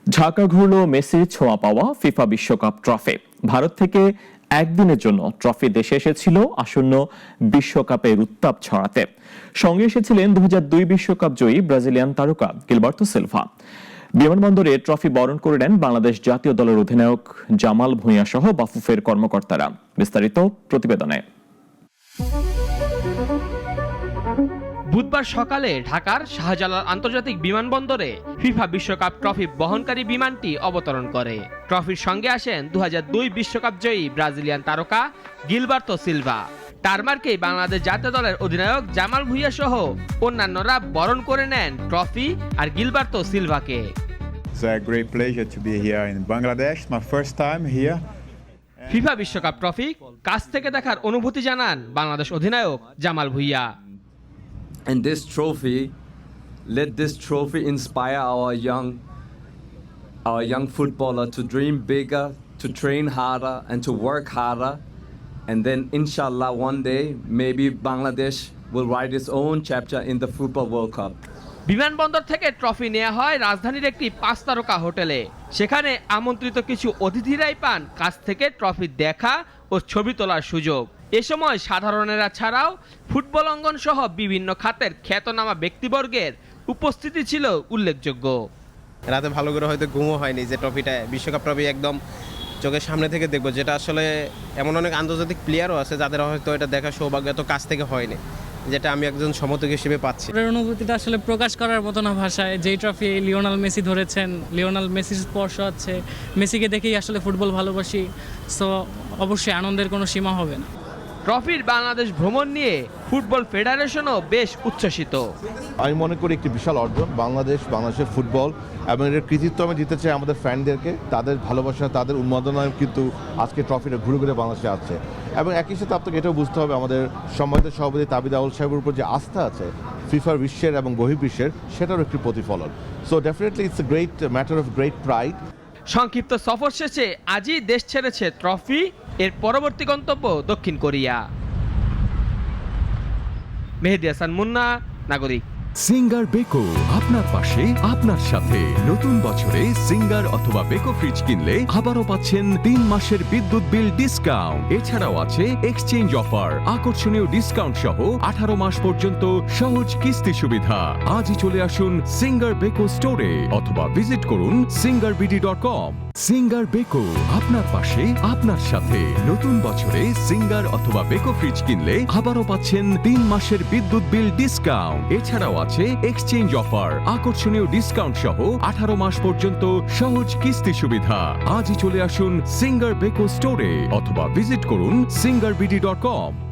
ঢাকা ঘুরল মেসির ছোঁয়া পাওয়া ফিফা বিশ্বকাপ ট্রফি। ভারত থেকে একদিনের জন্য ট্রফি দেশে এসেছিল আসন্ন বিশ্বকাপের উত্তাপ ছড়াতে। সঙ্গে এসেছিলেন 2002 বিশ্বকাপ জয়ী ব্রাজিলিয়ান তারকা গিলবার্তো সিলভা। বিমানবন্দরে ট্রফি বরণ করে নেন বাংলাদেশ জাতীয় দলের অধিনায়ক জামাল ভুঁইয়া সহ বাফুফের কর্মকর্তারা। বিস্তারিত প্রতিবেদনে। বুধবার সকালে ঢাকার শাহজালাল আন্তর্জাতিক বিমানবন্দরে ফিফা বিশ্বকাপ ট্রফি বহনকারী বিমানটি অবতরণ করে। ট্রফির সঙ্গে আসেন 2002 বিশ্বকাপ জয়ী ব্রাজিলিয়ান তারকা গিলবার্তো সিলভা। টারমার্কেই বাংলাদেশ জাতীয় দলের অধিনায়ক জামাল ভুঁইয়া সহ অন্যান্যরা বরণ করে নেন ট্রফি আর গিলবার্তো সিলভাকে। It's a great pleasure to be here in Bangladesh, my first time here. FIFA বিশ্বকাপ ট্রফি কাছ থেকে দেখার অনুভূতি জানান বাংলাদেশ অধিনায়ক Jamal Bhuiyan. And let this trophy inspire our young footballer to dream bigger, to train harder and to work harder. And then inshallah one day maybe Bangladesh will write its own chapter in the Football World Cup. বিমানবন্দর থেকে trophy নেওয়া হয় রাজধানীর একটি 5 তারকা হোটেলে। সেখানে আমন্ত্রিত কিছু অতিথিরাই পান কাছ থেকে ট্রফি দেখা ও ছবি তোলার সুযোগ। এ সময় সাধারণেরা ছাড়াও ফুটবল অঙ্গন সহ বিভিন্ন খাতের খ্যাতনামা ব্যক্তিবর্গের উপস্থিতি ছিল উল্লেখযোগ্য। রাতে ভালো করে হয়তো ঘুমও হয়নি যে ট্রফিটা বিশ্বকাপ ট্রফি একদম চোখের সামনে থেকে দেখবো, যেটা আসলে এমন অনেক আন্তর্জাতিক প্লেয়ারও আছে যাদের হয়তো এটা দেখার সৌভাগ্য এত কাছ থেকে হয়নি, যেটা আমি একজন সমর্থক হিসেবে পাচ্ছি। অনুভূতিটা আসলে প্রকাশ করার মতো না ভাষায়। যেই ট্রফি লিওনাল মেসি ধরেছেন, লিওনাল মেসির স্পর্শ আছে, মেসিকে দেখেই আসলে ফুটবল ভালোবাসি, সো অবশ্যই আনন্দের কোনো সীমা হবে না। ট্রফির বাংলাদেশ ভ্রমণ নিয়ে ফুটবল ফেডারেশনও বেশ উচ্ছ্বসিত। আমি মনে করি একটি বিশাল অর্জন বাংলাদেশের ফুটবল, এবং এর কৃতিত্ব আমি দিতে চাই আমাদের ফ্যানদেরকে। তাদের ভালোবাসা, তাদের উন্মাদনায় কিন্তু আজকে ট্রফিটা ঘুরে ঘুরে বাংলাদেশে আসছে। এবং একই সাথে আপনাকে এটাও বুঝতে হবে আমাদের সম্মানিত সভাপতি তাবিদ আউল সাহেবের উপর যে আস্থা আছে ফিফার বিশ্বের এবং বহির্বিশ্বের, সেটারও একটি প্রতিফলন। So definitely it's a great matter of great pride. সংক্ষিপ্ত সফর শেষে আজই দেশ ছেড়েছে ট্রফি। এর পরবর্তী গন্তব্য দক্ষিণ কোরিয়া। মেহেদী হাসান মুন্না, নাগরিক। সিঙ্গার বেকো আপনার পাশে, আপনার সাথে। নতুন বছরে সিঙ্গার অথবা বেকো ফ্রিজ কিনলে আবারও পাচ্ছেন 3 মাসের বিদ্যুৎ বিল ডিসকাউন্ট। এছাড়াও আছে এক্সচেঞ্জ অফার, আকর্ষণীয় ডিসকাউন্ট সহ 18 মাস পর্যন্ত সহজ কিস্তি সুবিধা। আজই চলে আসুন সিঙ্গার বেকো স্টোরে অথবা ভিজিট করুন singarBD.com। সিঙ্গার বেকো আপনার পাশে, আপনার সাথে। নতুন বছরে সিঙ্গার অথবা বেকো ফ্রিজ কিনলে আবারও পাচ্ছেন 3 মাসের বিদ্যুৎ বিল ডিসকাউন্ট। এছাড়াও আছে এক্সচেঞ্জ অফার, আকর্ষণীয় ডিসকাউন্ট সহ 18 মাস পর্যন্ত সহজ কিস্তি সুবিধা। আজই চলে আসুন সিঙ্গার বেকো স্টোরে অথবা ভিজিট করুন singarBD.com।